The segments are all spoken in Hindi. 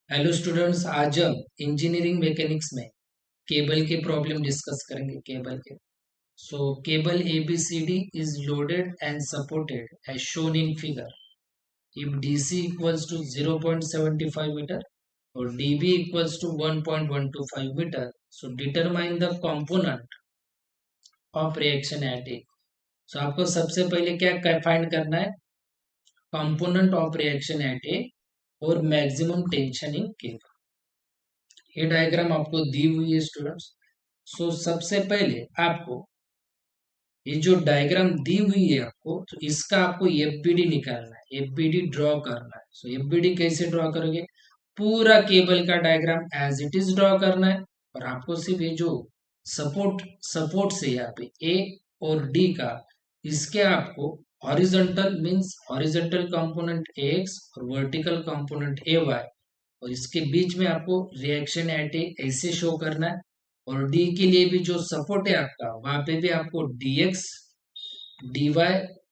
हेलो स्टूडेंट्स, आज हम इंजीनियरिंग मैकेनिक्स में केबल के प्रॉब्लम डिस्कस करेंगे। केबल के cable ABCD is loaded and supported as shown in figure if DC equals to 0.75 metre और DB equals to 1.125 metre. So determine the component of reaction at A. So आपको सबसे पहले क्या फाइंड करना है? Component of reaction at A और मैक्सिमम टेंशन इन केबल। ये डायग्राम आपको दी हुई है स्टूडेंट्स। सबसे पहले आपको ये जो डायग्राम दी हुई है आपको, तो इसका आपको एफबीडी निकालना है, एफबीडी ड्रॉ करना है। एफबीडी कैसे ड्रॉ करोगे? पूरा केबल का diagram as it is draw करना है। और आपको सिर्फ ये जो सपोर्ट सपोर्ट से यहाँ पे ए और डी का, इसके आपको horizontal means horizontal component x और वर्टिकल कंपोनेंट ए वाई, और इसके बीच में आपको रिएक्शन एट ए ऐसे शो करना है। और डी के लिए भी जो सपोर्ट है आपका, वहां पे भी आपको dx dy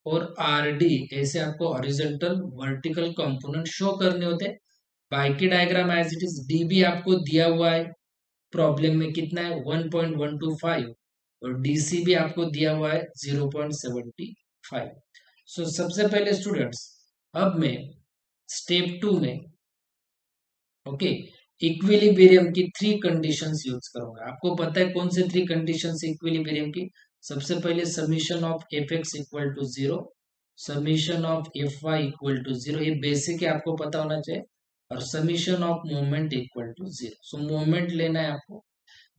और rd ऐसे आपको हॉरिजॉन्टल वर्टिकल कंपोनेंट शो करने होते हैं। बाकी diagram as it is. db आपको दिया हुआ है प्रॉब्लम में, कितना है? 1.125। और डीसी भी आपको दिया हुआ है 0.75। सबसे पहले स्टूडेंट्स, अब मैं स्टेप 2 में ओके इक्विलिब्रियम की 3 कंडीशंस यूज करूंगा। आपको पता है कौन से 3 कंडीशंस इक्विलिब्रियम की? सबसे पहले summation of F X equal to 0, summation of F Y equal to 0, ये बेसिक है, आपको पता होना चाहिए। और summation of moment equal to 0। Moment लेना है आपको।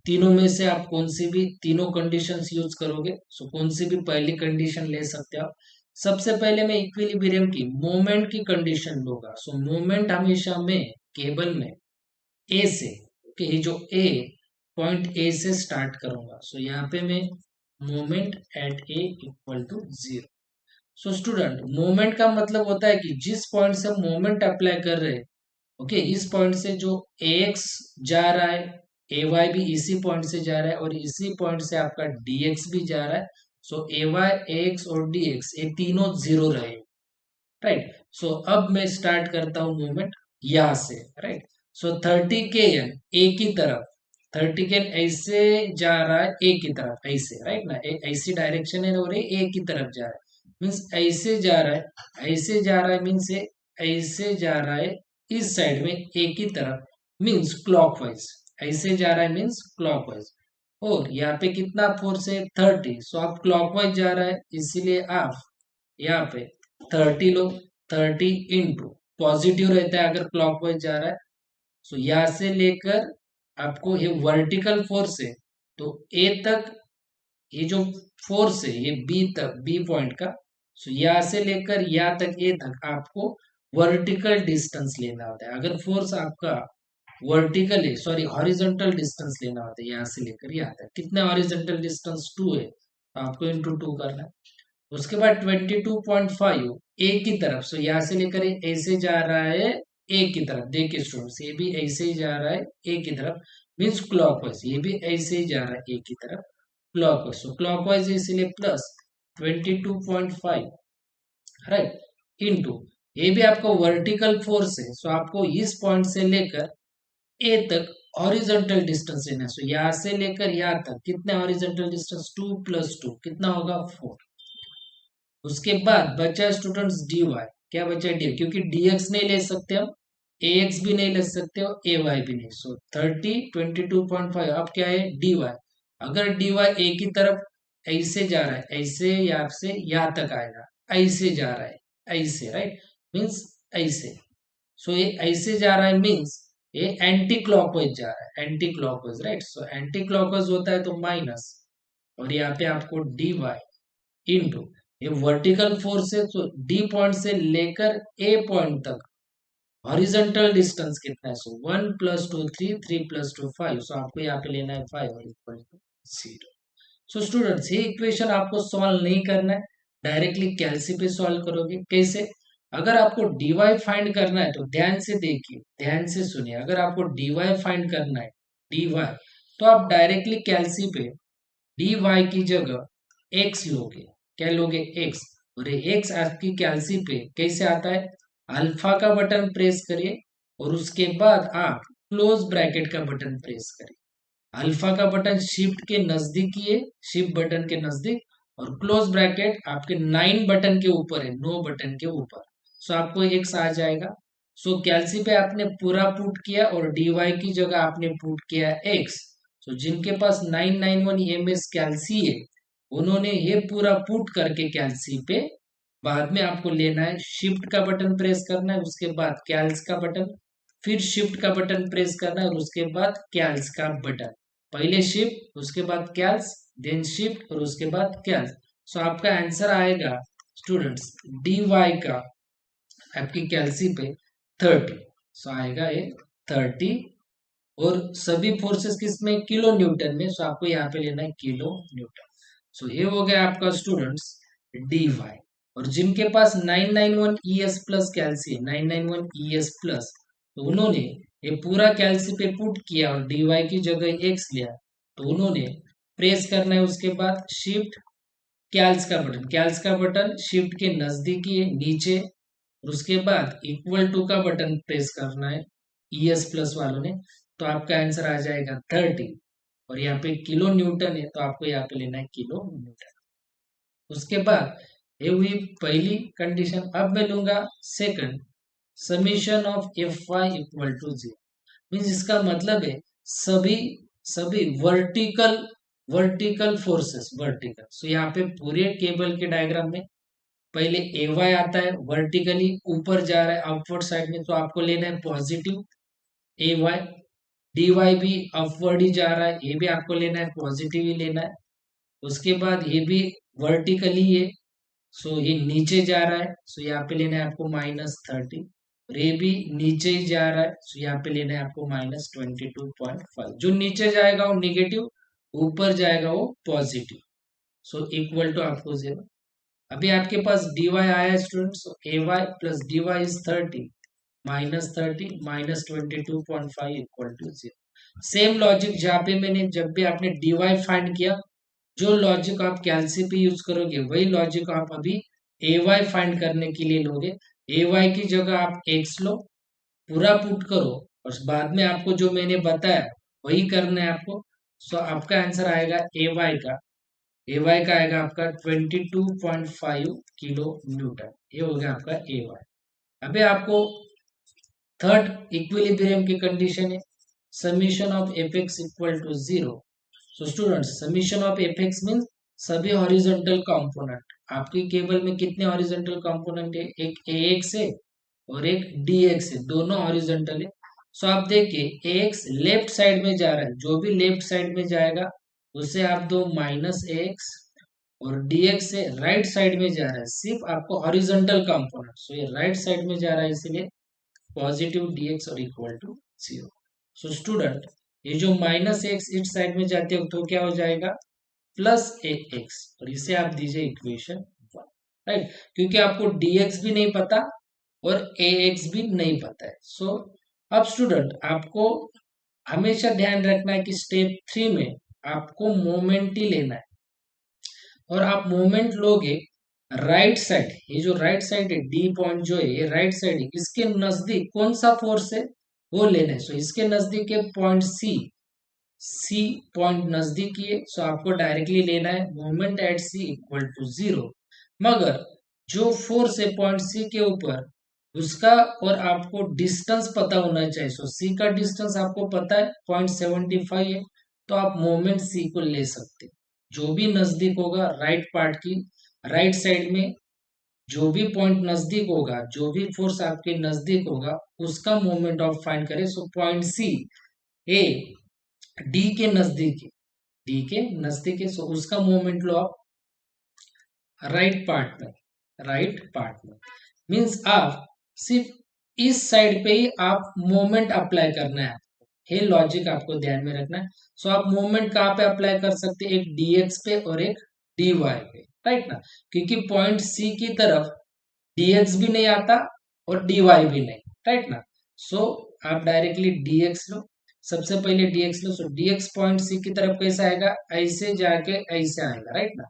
तीनों में से आप कौन सी भी तीनों कंडीशंस यूज करोगे? कौन सी भी पहली कंडीशन ले सकते हो। सबसे पहले मैं इक्विलिब्रियम की मोमेंट की कंडीशन लूंगा। मोमेंट हमेशा में केबल में ए से, ओके, ये जो ए पॉइंट ए से स्टार्ट करूंगा। यहाँ पे मैं moment at A equal to 0। Student, moment का मतलब होता है कि जिस पॉइंट से मोमेंट अप्लाई कर रहे हैं, ओके, इस पॉइंट से जो ए एक्स जा रहा है, ए वाई भी इसी पॉइंट से जा रहा है, और इसी पॉइंट से आपका डी एक्स भी जा रहा है। ए वाई, ए एक्स और डी एक्स ये तीनों जीरो रहे, राइट। अब मैं स्टार्ट करता हूं मूवमेंट यहां से, राइट। 30 kN ए की तरफ, 30 kN ऐसे जा रहा है ए की तरफ, ऐसे, राइट ना, ऐसी डायरेक्शन है और ये ए की तरफ जा रहा है, मीन्स ऐसे जा रहा है, ऐसे जा रहा है, मीन्स ऐसे जा रहा है इस साइड में ए की तरफ, मीन्स क्लॉकवाइज। ऐसे जा रहा है मीन्स क्लॉकवाइज। और यहाँ पे कितना फोर्स है? 30। आप क्लॉकवाइज जा रहा है, इसीलिए आप यहाँ पे 30 लो। 30 इंटू पॉजिटिव रहता है अगर क्लॉकवाइज जा रहा है। यहाँ से लेकर आपको ये वर्टिकल फोर्स है, तो ए तक ये जो फोर्स है, ये बी तक, बी पॉइंट का। यहाँ से लेकर यहाँ तक, ए तक आपको वर्टिकल डिस्टेंस लेना होता है। अगर फोर्स आपका वर्टिकल है, सॉरी हॉरिजॉन्टल डिस्टेंस लेना होता है, यहाँ से लेकर यहाँ तक। कितना हॉरिजॉन्टल डिस्टेंस? 2 है, तो आपको इंटू 2 करना है। उसके बाद 22.5 ए की तरफ, यहाँ से लेकर ऐसे जा रहा है ए की तरफ। देखिए स्टूडेंट्स, ये भी ऐसे ही जा रहा है ए की तरफ, मीन्स क्लॉकवाइज। ये भी ऐसे ही जा रहा है ए की तरफ, क्लॉकवाइज। क्लॉकवाइज इसलिए प्लस 22.5, राइट, इंटू ये भी आपको वर्टिकल फोर्स है। आपको इस पॉइंट से लेकर ए तक हॉरिजॉन्टल डिस्टेंस लेना है। यहाँ से लेकर यहाँ तक कितना हॉरिजॉन्टल डिस्टेंस? 2 + 2 कितना होगा? 4। उसके बाद बचा स्टूडेंट्स dy। क्या बचा? डी, क्योंकि dx नहीं ले सकते हम, ax भी नहीं ले सकते हो, ay भी नहीं। 30 22.5, अब क्या है? dy। अगर dy a की तरफ ऐसे जा रहा है, ऐसे यहाँ से यहाँ तक आएगा, ऐसे जा रहा है, ऐसे, राइट, मीन्स ऐसे। ये ऐसे जा रहा है, मीन्स ये एंटी क्लॉकवाइज जा रहा है, anti clockwise, right. Anti clockwise होता है तो माइनस, और यहाँ पे आपको dy इंटू ये वर्टिकल फोर्स है, तो डी पॉइंट से लेकर ए पॉइंट तक हॉरिजॉन्टल डिस्टेंस कितना है? 1 + 2 3, 3 + 2 5। आपको यहाँ पे लेना है 5 और इक्वल टू 0। स्टूडेंट्स, ये इक्वेशन आपको सॉल्व नहीं करना है, डायरेक्टली कैलसी पे सॉल्व करोगे। कैसे? अगर आपको dy फाइंड करना है तो ध्यान से देखिए, ध्यान से सुनिए। अगर आपको dy फाइंड करना है, dy, तो आप डायरेक्टली कैलसी पे dy की जगह x लोगे। क्या लोगे? x। और ये x आपकी कैलसी पे कैसे आता है? अल्फा का बटन प्रेस करिए और उसके बाद आप क्लोज ब्रैकेट का बटन प्रेस करें। अल्फा का बटन शिफ्ट के नजदीक ही है, शिफ्ट बटन के नजदीक, और क्लोज ब्रैकेट आपके 9 बटन के ऊपर है, 9 बटन के ऊपर। सो आपको एक्स आ जाएगा। सो कैल्सी पे आपने पूरा पुट किया और डीवाई की जगह आपने पुट किया एक्स। सो जिनके पास 991 EMS कैल्सी है उन्होंने ये पूरा पुट करके कैल्सी पे बाद में आपको लेना है, शिफ्ट का बटन प्रेस करना है, उसके बाद कैल्स का बटन, फिर शिफ्ट का बटन प्रेस करना है और उसके बाद कैल्स का बटन। पहले शिफ्ट, उसके बाद कैल्स, देन शिफ्ट और उसके बाद कैल्स। सो आपका आंसर आएगा स्टूडेंट्स डी वाई का आपकी कैल्सी पे 30। सो आएगा ये 30। और सभी फोर्सेस किसमें, किलो न्यूटन में। सो आपको यहाँ पे लेना है किलो न्यूटन। सो ये हो गया आपका स्टूडेंट्स डी वाई। और जिनके पास 991 ES प्लस कैल्सी है, 991 ES प्लस, तो उन्होंने ये पूरा कैल्सी पे पुट किया और डी वाई की जगह एक्स लिया, तो उन्होंने प्रेस करना है उसके बाद शिफ्ट कैल्स का बटन, कैल्स का बटन शिफ्ट के नजदीकी है नीचे, और उसके बाद इक्वल टू का बटन प्रेस करना है ES प्लस वालों ने। तो आपका आंसर आ जाएगा 30। और यहाँ पे किलो न्यूटन है तो आपको यहाँ पे लेना है किलो न्यूटन। उसके बाद ये हुई पहली कंडीशन। अब मैं लूंगा second, summation of F Y equal to 0। Means इसका मतलब है सभी सभी vertical vertical forces, vertical. So यहाँ पे पूरे केबल के डायग्राम में पहले ए वाई आता है, वर्टिकली ऊपर जा रहा है अपवर्ड साइड में, तो आपको लेना है पॉजिटिव ए वाई। डी वाई भी अपवर्ड ही जा रहा है, ये भी आपको लेना है पॉजिटिव ही लेना है। उसके बाद ये भी वर्टिकली है, सो ये नीचे जा रहा है, सो यहाँ पे लेना है आपको -30। और ये भी नीचे ही जा रहा है, सो यहाँ पे लेना है आपको -22.5। जो नीचे जाएगा वो निगेटिव, ऊपर जाएगा वो पॉजिटिव। सो इक्वल टू आपको 0। अभी आपके पास dy आया students, A Y plus D Y is 30, -30 -22.5 equal to 0। Same logic जहाँ पे मैंने, जब भी आपने dy फाइंड किया, जो लॉजिक आप कैल्सी पे यूज करोगे वही लॉजिक आप अभी ए वाई फाइंड करने के लिए लोगे। ए वाई की जगह आप एक्स लो, पूरा पुट करो, और बाद में आपको जो मैंने बताया वही करना है आपको। सो आपका आंसर आएगा ए वाई का आएगा आपका 22.5 किलो न्यूटन। ये हो गया आपका ए वाई। अभी आपको थर्ड इक्विलिब्रियम की कंडीशन है, summation of F X equal to 0। So students summation of F X means सभी हॉरिजॉन्टल कंपोनेंट। आपकी केबल में कितने हॉरिजॉन्टल कंपोनेंट है, एक ए एक्स है और एक डी एक्स है, दोनों हॉरिजॉन्टल है। सो आप देखिए ए एक्स लेफ्ट साइड में जा रहा है, जो भी लेफ्ट साइड में जाएगा उसे आप दो -ax, और dx से राइट साइड में जा रहा है, सिर्फ आपको हॉरिजॉन्टल कंपोनेंट, सो ये राइट साइड में जा रहा है इसलिए पॉजिटिव dx और इक्वल टू 0। सो स्टूडेंट ये जो -x इस साइड में जाते हो तो क्या हो जाएगा +ax, और इसे आप दीजिए इक्वेशन 1, राइट। क्योंकि आपको dx भी नहीं पता और ax भी नहीं पता है। सो अब स्टूडेंट आपको हमेशा ध्यान रखना है कि स्टेप 3 में आपको मोमेंट ही लेना है, और आप मोमेंट लोगे राइट साइड, ये जो राइट साइड है डी पॉइंट जो है ये राइट साइड है, इसके नजदीक कौन सा फोर्स है वो लेना है। सो इसके नजदीक है पॉइंट सी, सी पॉइंट नजदीक ही है, सो आपको डायरेक्टली लेना है moment at C equal to 0। मगर जो फोर्स है पॉइंट सी के ऊपर उसका, और आपको डिस्टेंस पता होना चाहिए। सो सी का डिस्टेंस आपको पता है 0.75 है, तो आप मोमेंट सी को ले सकते हैं। जो भी नजदीक होगा राइट पार्ट की राइट साइड में, जो भी पॉइंट नजदीक होगा, जो भी फोर्स आपके नजदीक होगा उसका मोमेंट ऑफ फाइंड करें। So point C A D के नजदीक है, डी के नजदीक है, सो उसका मोमेंट लो आप राइट पार्ट में, राइट पार्ट में। मीन्स आप सिर्फ इस साइड पे ही आप मोमेंट अप्लाई करना है, ये लॉजिक आपको ध्यान में रखना है। सो आप मोमेंट कहाँ पे अप्लाई कर सकते हैं, एक dx पे और एक dy पे, राइट ना। क्योंकि पॉइंट सी की तरफ dx भी नहीं आता और dy भी नहीं, राइट ना। सो आप डायरेक्टली dx लो, सबसे पहले dx लो। सो dx पॉइंट सी की तरफ कैसा आएगा, ऐसे जाके ऐसे आएगा, राइट ना,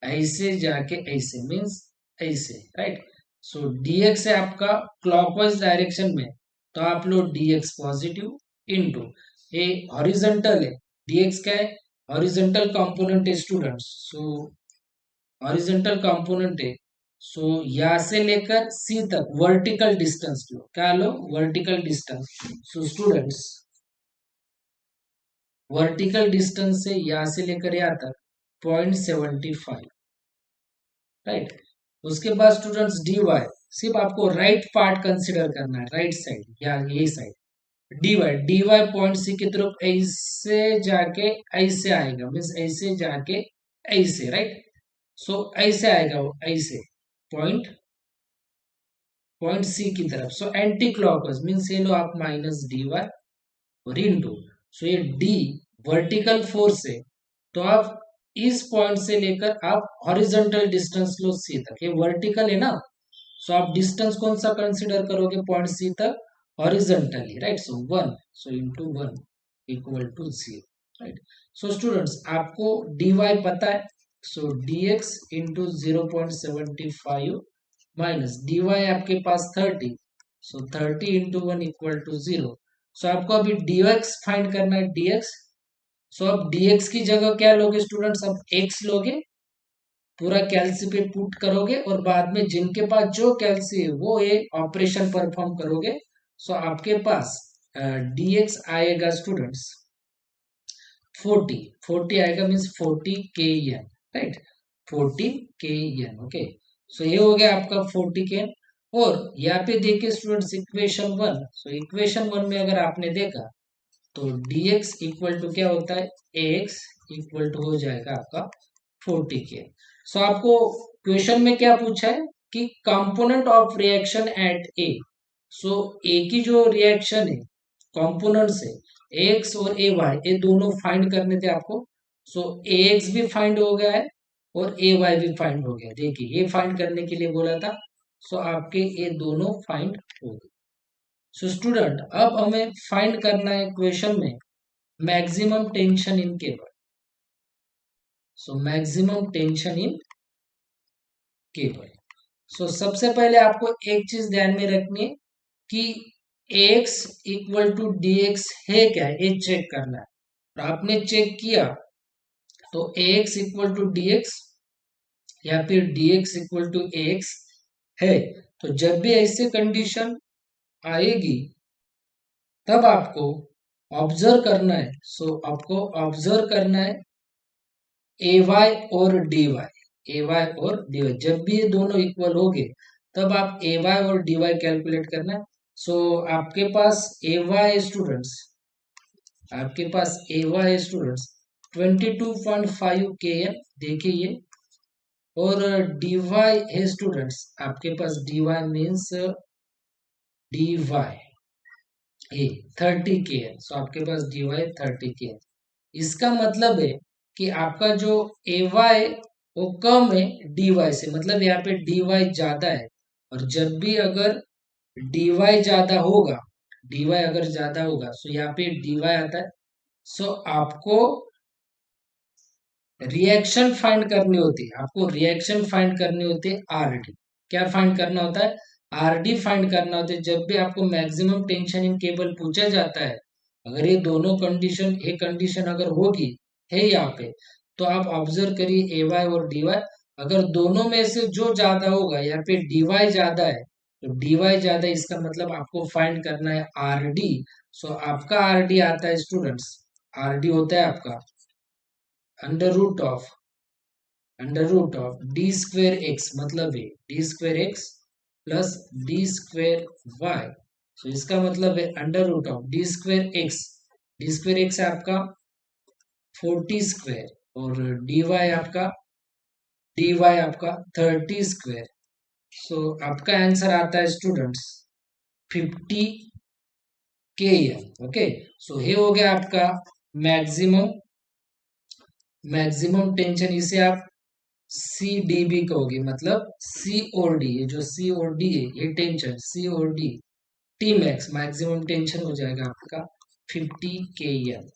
ऐसे जाके ऐसे मीन्स ऐसे, राइट। सो dx है आपका क्लॉकवाइज डायरेक्शन में, तो आप लो dx पॉजिटिव इंटू ये हॉरिजेंटल है, dx क्या है, हॉरिजेंटल कंपोनेंट है स्टूडेंट्स, सो हॉरिजेंटल कंपोनेंट है, सो यहां से लेकर सी तक वर्टिकल डिस्टेंस लो, क्या लो, vertical distance. So students vertical distance से यहां से लेकर यहां तक 0.75, राइट। उसके बाद स्टूडेंट्स dy, सिर्फ आपको राइट पार्ट कंसिडर करना है, राइट साइड या ये साइड। dy पॉइंट सी की तरफ ऐसे जाके ऐसे आएगा, मीन्स ऐसे जाके ऐसे, राइट। सो ऐसे आएगा वो, ऐसे पॉइंट पॉइंट सी की तरफ, सो एंटी क्लॉकवाइज मीन्स ये लो आप माइनस dy और इंटू, सो ये d वर्टिकल फोर्स है, तो आप इस पॉइंट से लेकर आप हॉरिजॉन्टल डिस्टेंस लो सी तक, ये वर्टिकल है ना, सो आप डिस्टेंस कौन सा कंसीडर करोगे पॉइंट सी तक, horizontally, right. So 1, so into 1 equal to 0, right. So students आपको dy पता है, so dx into 0.75 minus dy आपके पास 30, so 30 into 1 equal to 0। So आपको अभी dx फाइंड करना है, dx। सो अब dx की जगह क्या लोगे स्टूडेंट्स, अब x लोगे, पूरा कैल्सी पे पुट करोगे और बाद में जिनके पास जो कैल्सी है वो ये ऑपरेशन परफॉर्म करोगे। सो आपके पास dx आएगा स्टूडेंट्स 40 आएगा, means 40 kN, right, 40 kN, okay. So ये हो गया आपका 40 kN। और यहाँ पे देखिए स्टूडेंट्स इक्वेशन 1, सो इक्वेशन 1 में अगर आपने देखा तो dx इक्वल टू क्या होता है, ax इक्वल टू हो जाएगा आपका 40 के। सो आपको क्वेश्चन में क्या पूछा है कि component of reaction at A, सो ए की जो रिएक्शन है कंपोनेंट से एक्स और ए वाई, ये दोनों फाइंड करने थे आपको। सो ए एक्स भी फाइंड हो गया है और ए वाई भी फाइंड हो गया, देखिए ये फाइंड करने के लिए बोला था, सो आपके ये दोनों फाइंड हो गए। सो स्टूडेंट अब हमें फाइंड करना है क्वेश्चन में maximum tension in cable, so maximum tension in cable. So सबसे पहले आपको एक चीज ध्यान में रखनी है कि x equal to D X है क्या, ये चेक करना है। और आपने चेक किया तो ax equal to D X या फिर dx इक्वल टू ax है, तो जब भी ऐसे कंडीशन आएगी तब आपको ऑब्जर्व करना है, सो आपको ऑब्जर्व करना है ay और dy, ay और dy, जब भी ये दोनों इक्वल हो गए तब आप ay और dy कैलकुलेट करना है। सो आपके पास ay स्टूडेंट्स, आपके पास ay स्टूडेंट्स 22.5 kN, देखिए ये, और dy है स्टूडेंट्स, आपके पास dy मीन्स dy ए 30 kN, सो आपके पास dy 30 kN। इसका मतलब है कि आपका जो ay वो कम है dy से, मतलब यहाँ पे dy ज्यादा है, और जब भी अगर dy ज्यादा होगा, dy अगर ज्यादा होगा, सो यहाँ पे dy आता है। सो आपको रिएक्शन फाइंड करनी होती है, आपको रिएक्शन फाइंड करनी होती है आरडी, क्या फाइंड करना होता है, आरडी फाइंड करना होता है। जब भी आपको मैक्सिमम टेंशन इन केबल पूछा जाता है, अगर ये दोनों कंडीशन, ये कंडीशन अगर होगी है यहाँ पे, तो आप ऑब्जर्व करिए ay और dy, अगर दोनों में से जो ज्यादा होगा, यहाँ पे dy ज्यादा है, तो dy ज्यादा है, इसका मतलब आपको फाइंड करना है आरडी। सो आपका आरडी आता है स्टूडेंट्स, आरडी होता है आपका under root of D square X, मतलब है D square X plus D square Y. So इसका मतलब है under root of D square X, D square X है आपका 40 स्क्वेयर, और डी वाई आपका 30 स्क्वेयर। सो आपका आंसर आता है स्टूडेंट्स 50 के एन, ओके। सो ये हो गया आपका मैक्सिमम मैक्सिमम टेंशन, इसे आप सी डी बी कहोगे, मतलब सी और डी, ये जो सी और डी है ये टेंशन, सी और D T max maximum tension हो जाएगा आपका 50 kN।